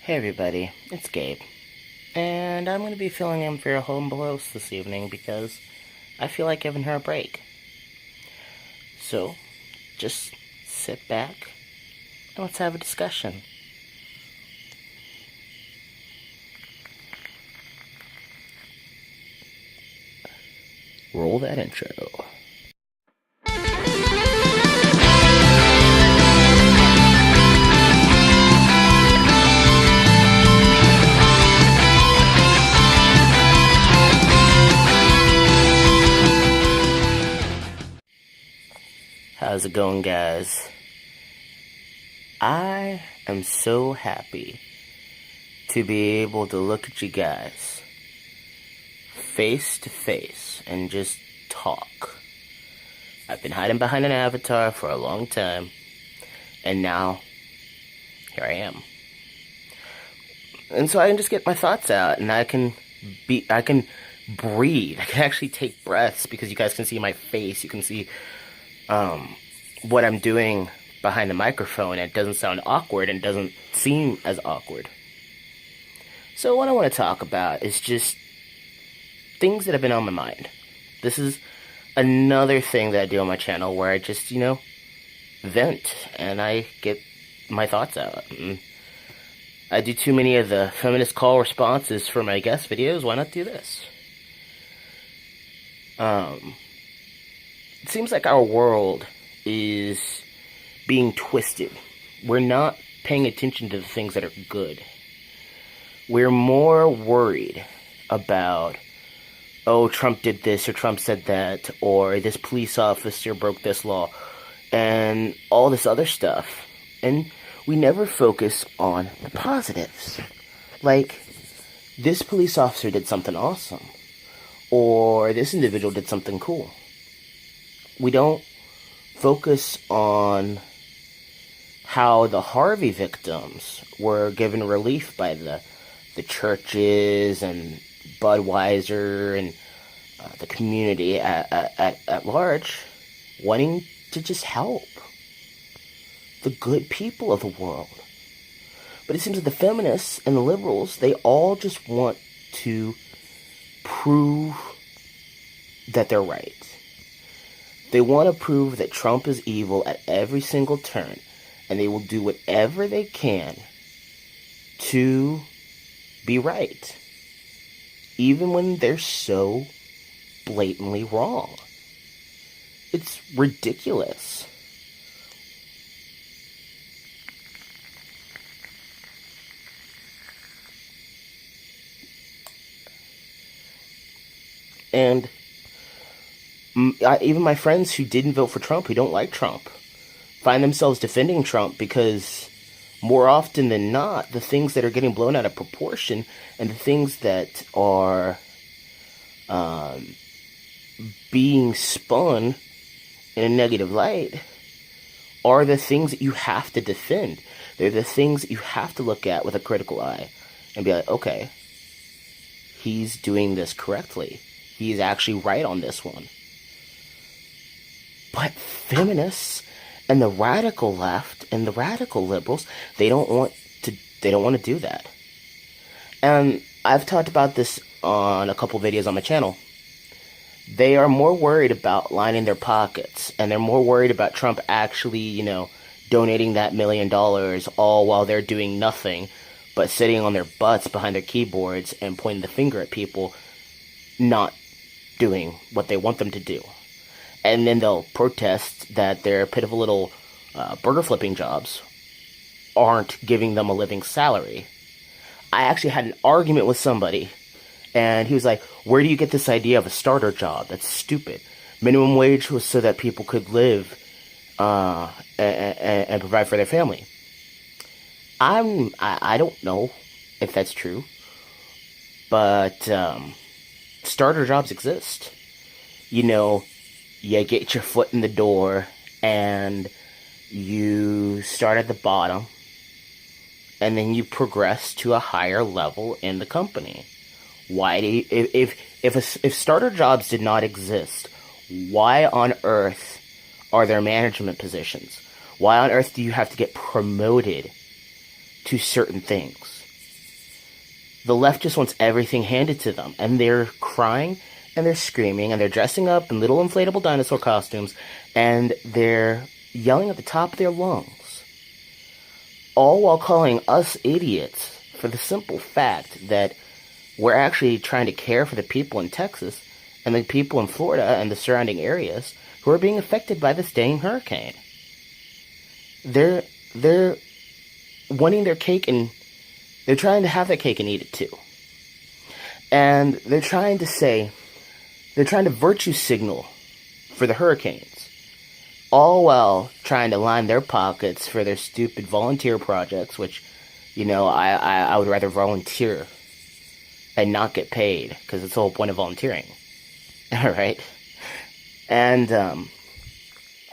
Hey everybody, it's Gabe, and I'm going to be filling in for your humble host this evening because I feel like giving her a break. So, just sit back and let's have a discussion. Roll that intro. How's it going, guys? I am so happy to be able to look at you guys face to face and just talk. I've been hiding behind an avatar for a long time, and now here I am. And so I can just get my thoughts out, and I can breathe. I can actually take breaths because you guys can see my face. You can see what I'm doing behind the microphone. It doesn't sound awkward and doesn't seem as awkward. So what I want to talk about is just things that have been on my mind. This is another thing that I do on my channel where I just, vent and I get my thoughts out. And I do too many of the feminist call responses for my guest videos. Why not do this? It seems like our world is being twisted. We're not paying attention to the things that are good. We're more worried about, oh, Trump did this, or Trump said that, or this police officer broke this law, and all this other stuff. And we never focus on the positives. Like, this police officer did something awesome, or this individual did something cool. We don't focus on how the Harvey victims were given relief by the churches and Budweiser and the community at large, wanting to just help the good people of the world. But it seems that the feminists and the liberals, they all just want to prove that they're right. They want to prove that Trump is evil at every single turn, and they will do whatever they can to be right, even when they're so blatantly wrong. It's ridiculous. And even my friends who didn't vote for Trump, who don't like Trump, find themselves defending Trump because more often than not, the things that are getting blown out of proportion and the things that are being spun in a negative light are the things that you have to defend. They're the things that you have to look at with a critical eye and be like, okay, he's doing this correctly. He's actually right on this one. But feminists and the radical left and the radical liberals, they don't want to do that. And I've talked about this on a couple videos on my channel. They are more worried about lining their pockets, and they're more worried about Trump actually, donating that $1 million, all while they're doing nothing but sitting on their butts behind their keyboards and pointing the finger at people not doing what they want them to do. And then they'll protest that their pitiful little burger flipping jobs aren't giving them a living salary. I actually had an argument with somebody, and he was like, where do you get this idea of a starter job? That's stupid. Minimum wage was so that people could live and provide for their family. I don't know if that's true, but starter jobs exist. You get your foot in the door, and you start at the bottom, and then you progress to a higher level in the company. Why do you, if starter jobs did not exist, why on earth are there management positions? Why on earth do you have to get promoted to certain things? The left just wants everything handed to them, and they're crying and they're screaming and they're dressing up in little inflatable dinosaur costumes and they're yelling at the top of their lungs, all while calling us idiots for the simple fact that we're actually trying to care for the people in Texas and the people in Florida and the surrounding areas who are being affected by this dang hurricane. They're wanting their cake, and they're trying to have their cake and eat it too. And they're trying to virtue signal for the hurricanes, all while trying to line their pockets for their stupid volunteer projects, which, I would rather volunteer and not get paid, because it's the whole point of volunteering. Alright? And,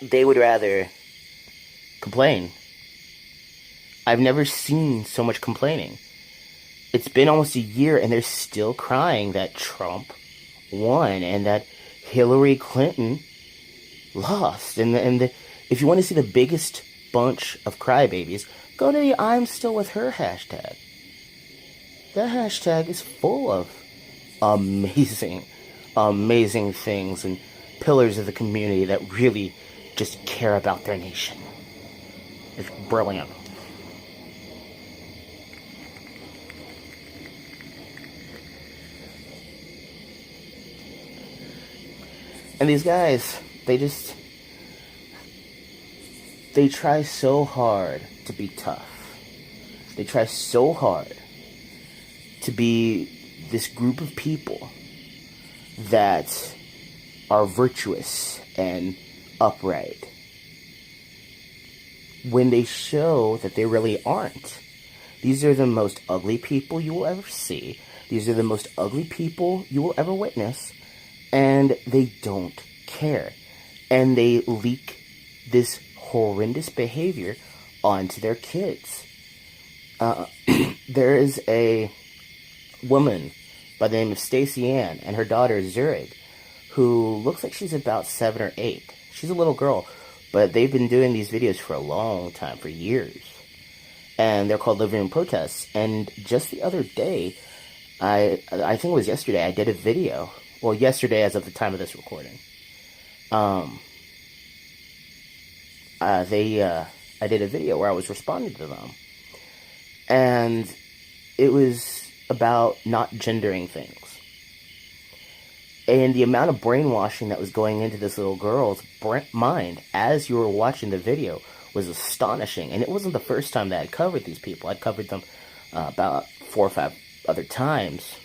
they would rather complain. I've never seen so much complaining. It's been almost a year and they're still crying that Trump won and that Hillary Clinton lost. And if you want to see the biggest bunch of crybabies, go to the I'm Still With Her hashtag. That hashtag is full of amazing, amazing things and pillars of the community that really just care about their nation. It's brilliant. And these guys, they try so hard to be tough. They try so hard to be this group of people that are virtuous and upright, when they show that they really aren't. These are the most ugly people you will ever see. These are the most ugly people you will ever witness. And they don't care. And they leak this horrendous behavior onto their kids. There is a woman by the name of Stacey Ann and her daughter Zurich, who looks like she's about 7 or 8. She's a little girl, but they've been doing these videos for a long time, for years. And they're called Living Room Protests. And just the other day, I think it was yesterday, I did a video. Well, yesterday as of the time of this recording. I did a video where I was responding to them. And it was about not gendering things. And the amount of brainwashing that was going into this little girl's mind as you were watching the video was astonishing. And it wasn't the first time that I'd covered these people. I'd covered them about 4 or 5 other times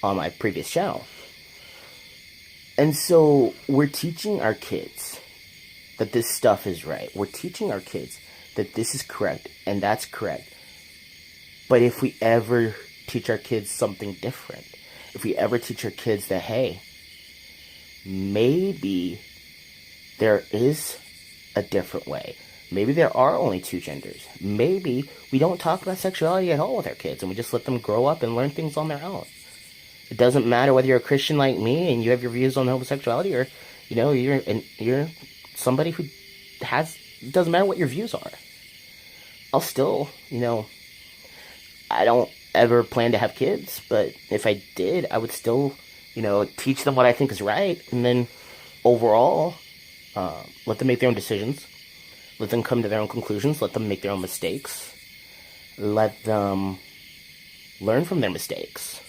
on my previous channel. And so we're teaching our kids that this stuff is right. We're teaching our kids that this is correct and that's correct. But if we ever teach our kids something different, if we ever teach our kids that, hey, maybe there is a different way. Maybe there are only 2 genders. Maybe we don't talk about sexuality at all with our kids and we just let them grow up and learn things on their own. It doesn't matter whether you're a Christian like me and you have your views on homosexuality, or you're somebody who it doesn't matter what your views are. I'll still, I don't ever plan to have kids, but if I did, I would still, teach them what I think is right, and then overall, let them make their own decisions, let them come to their own conclusions, let them make their own mistakes, let them learn from their mistakes.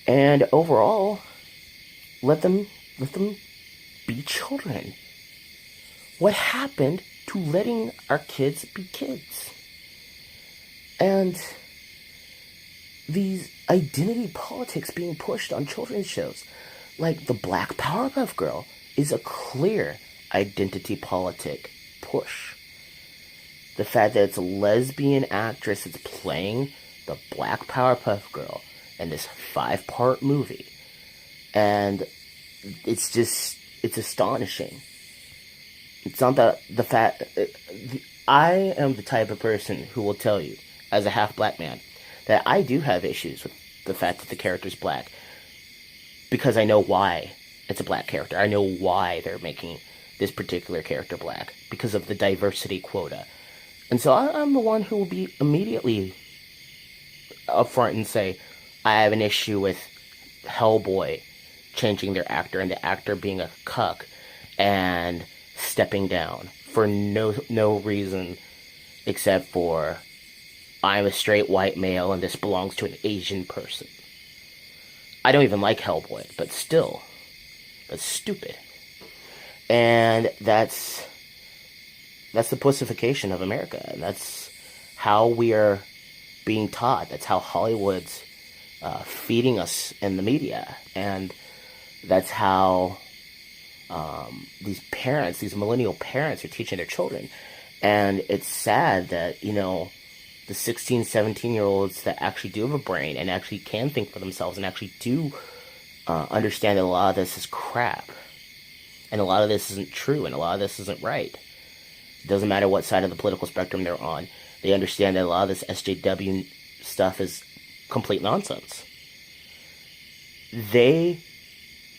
And overall, let them be children. What happened to letting our kids be kids? And these identity politics being pushed on children's shows, like the Black Powerpuff Girl, is a clear identity politic push. The fact that it's a lesbian actress that's playing the Black Powerpuff Girl in this 5-part movie. And it's astonishing. It's not the fact... I am the type of person who will tell you, as a half-black man, that I do have issues with the fact that the character's black. Because I know why it's a black character. I know why they're making this particular character black. Because of the diversity quota. And so I'm the one who will be immediately up front and say, I have an issue with Hellboy changing their actor and the actor being a cuck and stepping down for no reason except for I'm a straight white male and this belongs to an Asian person. I don't even like Hellboy, but still, that's stupid. And that's the pussification of America, and that's how we are being taught. That's how Hollywood's feeding us in the media, and that's how these parents, these millennial parents, are teaching their children. And it's sad that, the 16, 17-year-olds that actually do have a brain and actually can think for themselves and actually do understand that a lot of this is crap. And a lot of this isn't true, and a lot of this isn't right. It doesn't matter what side of the political spectrum they're on. They understand that a lot of this SJW stuff is complete nonsense. They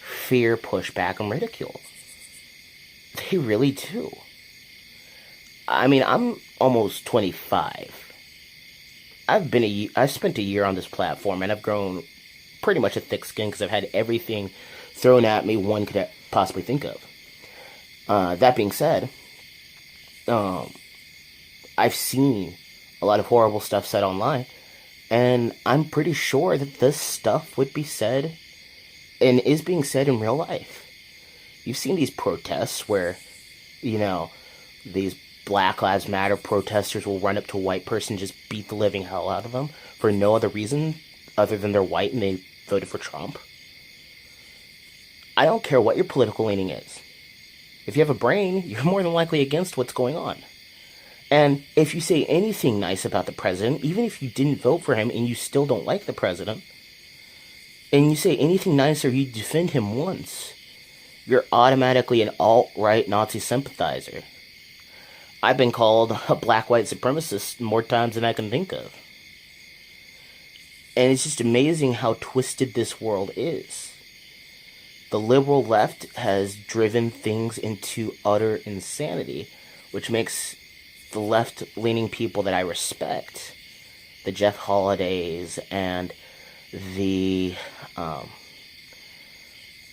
fear pushback and ridicule. They really do. I mean, I'm almost 25. I've spent a year on this platform, and I've grown pretty much a thick skin because I've had everything thrown at me one could possibly think of. That being said, I've seen a lot of horrible stuff said online, and I'm pretty sure that this stuff would be said and is being said in real life. You've seen these protests where, these Black Lives Matter protesters will run up to a white person and just beat the living hell out of them for no other reason other than they're white and they voted for Trump. I don't care what your political leaning is. If you have a brain, you're more than likely against what's going on. And if you say anything nice about the president, even if you didn't vote for him and you still don't like the president, and you say anything nice or you defend him once, you're automatically an alt-right Nazi sympathizer. I've been called a black-white supremacist more times than I can think of. And it's just amazing how twisted this world is. The liberal left has driven things into utter insanity, which makes the left-leaning people that I respect, the Jeff Holidays and the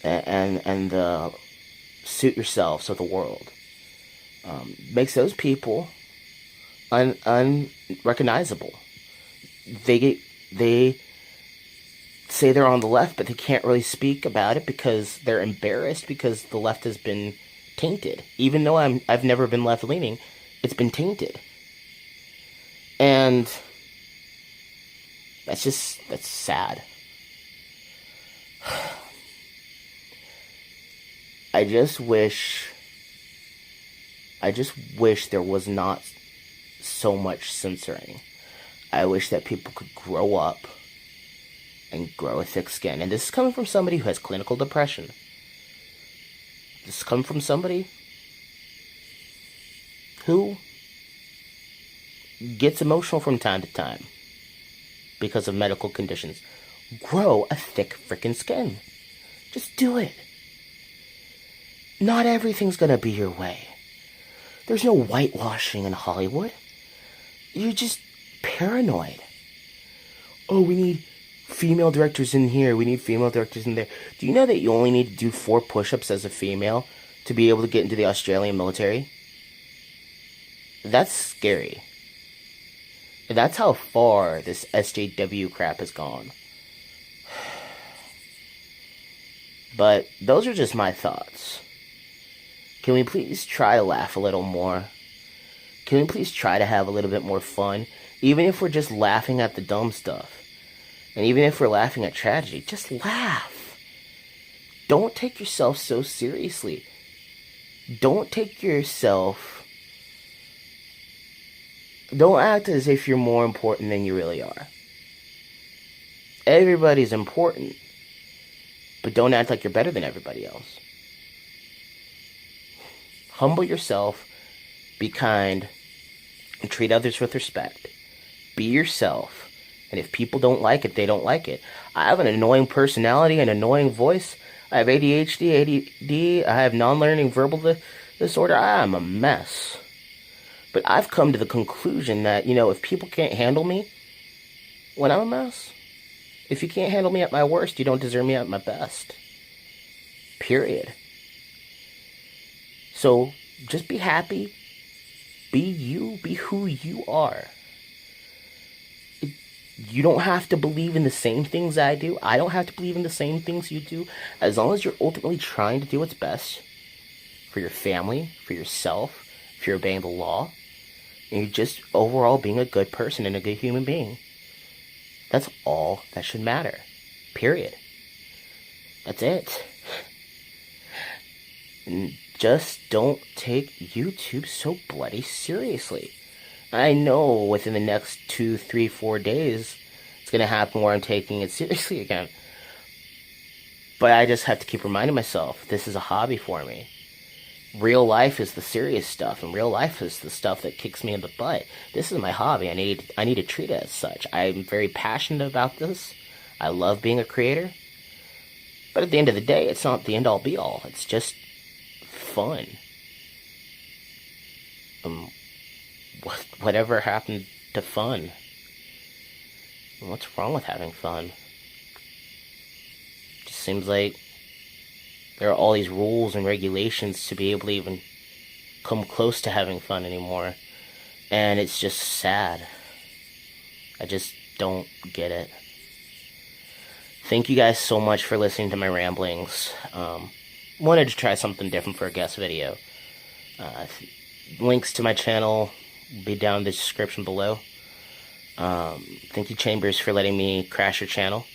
and the suit yourselves of the world, makes those people unrecognizable. They say they're on the left, but they can't really speak about it because they're embarrassed because the left has been tainted. Even though I've never been left-leaning, it's been tainted. And that's sad. I just wish there was not so much censoring. I wish that people could grow up and grow a thick skin. And this is coming from somebody who has clinical depression. This is coming from somebody who gets emotional from time to time because of medical conditions. Grow a thick frickin' skin. Just do it. Not everything's gonna be your way. There's no whitewashing in Hollywood. You're just paranoid. Oh, we need female directors in here. We need female directors in there. Do you know that you only need to do 4 push-ups as a female to be able to get into the Australian military? That's scary. That's how far this SJW crap has gone. But those are just my thoughts. Can we please try to laugh a little more? Can we please try to have a little bit more fun? Even if we're just laughing at the dumb stuff. And even if we're laughing at tragedy, just laugh. Don't take yourself so seriously. Don't act as if you're more important than you really are. Everybody's important. But don't act like you're better than everybody else. Humble yourself, be kind, and treat others with respect. Be yourself. And if people don't like it, they don't like it. I have an annoying personality, an annoying voice. I have ADHD, ADD. I have non-learning verbal disorder. I am a mess. But I've come to the conclusion that, if people can't handle me, when I'm a mess. If you can't handle me at my worst, you don't deserve me at my best. Period. So just be happy. Be you. Be who you are. You don't have to believe in the same things I do. I don't have to believe in the same things you do. As long as you're ultimately trying to do what's best for your family, for yourself, if you're obeying the law, and you're just overall being a good person and a good human being. That's all that should matter. Period. That's it. And just don't take YouTube so bloody seriously. I know within the next 2, 3, 4 days, it's going to happen where I'm taking it seriously again. But I just have to keep reminding myself, this is a hobby for me. Real life is the serious stuff, and real life is the stuff that kicks me in the butt. This is my hobby. I need to treat it as such. I'm very passionate about this. I love being a creator. But at the end of the day, it's not the end-all be-all. It's just fun. Whatever happened to fun? What's wrong with having fun? It just seems like there are all these rules and regulations to be able to even come close to having fun anymore. And it's just sad. I just don't get it. Thank you guys so much for listening to my ramblings. Wanted to try something different for a guest video. Links to my channel will be down in the description below. Thank you, Chambers, for letting me crash your channel.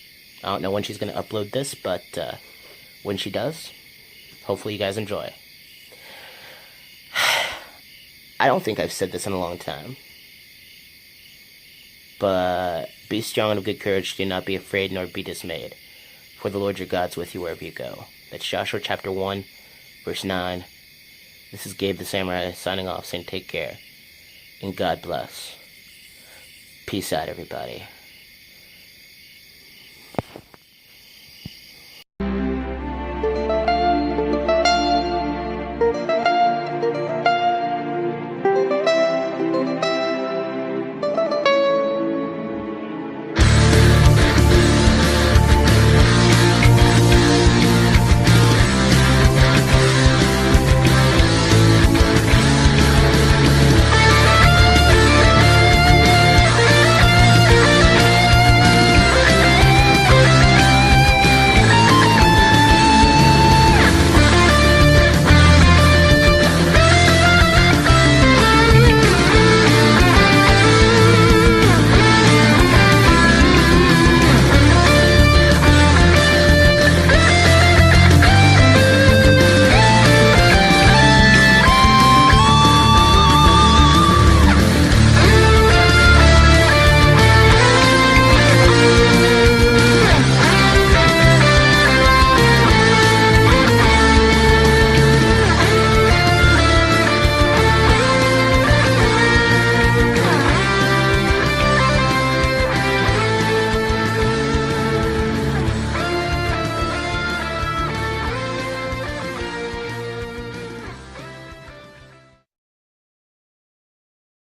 I don't know when she's going to upload this, but when she does, hopefully you guys enjoy. I don't think I've said this in a long time, but be strong and of good courage. Do not be afraid nor be dismayed, for the Lord your God is with you wherever you go. That's Joshua chapter 1, verse 9. This is Gabe the Samurai signing off, saying take care, and God bless. Peace out, everybody.